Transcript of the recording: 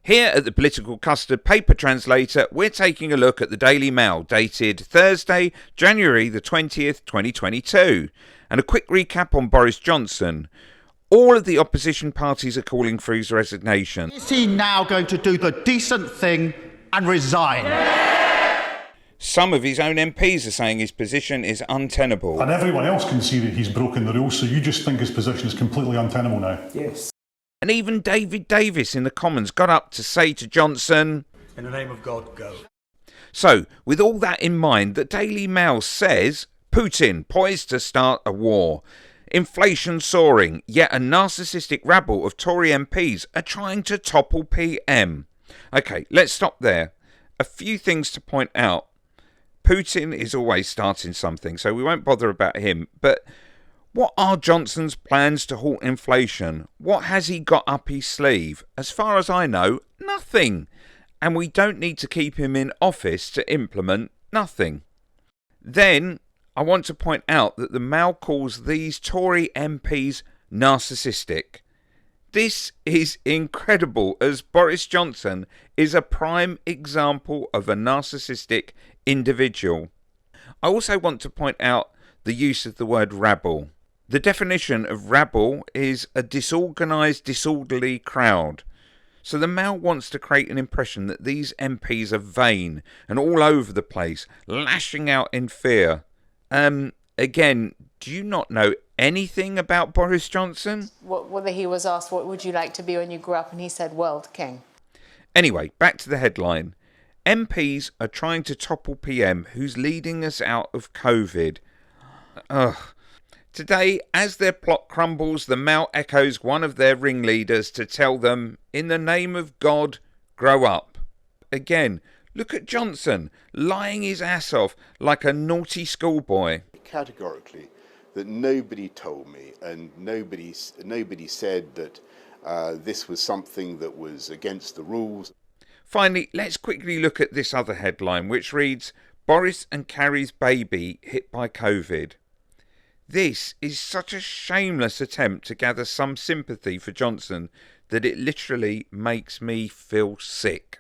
Here at the Political Custard Paper Translator, we're taking a look at the Daily Mail, dated Thursday, January the 20th, 2022. And a quick recap on Boris Johnson. All of the opposition parties are calling for his resignation. Is he now going to do the decent thing and resign? Some of his own MPs are saying his position is untenable. And everyone else can see that he's broken the rules, so you just think his position is completely untenable now? Yes. And even David Davis in the Commons got up to say to Johnson, "In the name of God, go." So, with all that in mind, the Daily Mail says Putin poised to start a war. Inflation soaring, yet a narcissistic rabble of Tory MPs are trying to topple PM. Okay, let's stop there. A few things to point out. Putin is always starting something, so we won't bother about him. But what are Johnson's plans to halt inflation? What has he got up his sleeve? As far as I know, nothing. And we don't need to keep him in office to implement nothing. Then, I want to point out that the Mail calls these Tory MPs narcissistic. This is incredible, as Boris Johnson is a prime example of a narcissistic individual. I also want to point out the use of the word rabble. The definition of rabble is a disorganised, disorderly crowd. So the Mail wants to create an impression that these MPs are vain and all over the place, lashing out in fear. Again, do you not know anything about Boris Johnson? Whether he was asked, what would you like to be when you grew up? And he said, world king. Anyway, back to the headline. MPs are trying to topple PM who's leading us out of COVID. Ugh. Today, as their plot crumbles, the Mail echoes one of their ringleaders to tell them, in the name of God, grow up. Again, look at Johnson, lying his ass off like a naughty schoolboy. Categorically, that nobody told me and nobody said that this was something that was against the rules. Finally, let's quickly look at this other headline, which reads, Boris and Carrie's baby hit by COVID. This is such a shameless attempt to gather some sympathy for Johnson that it literally makes me feel sick.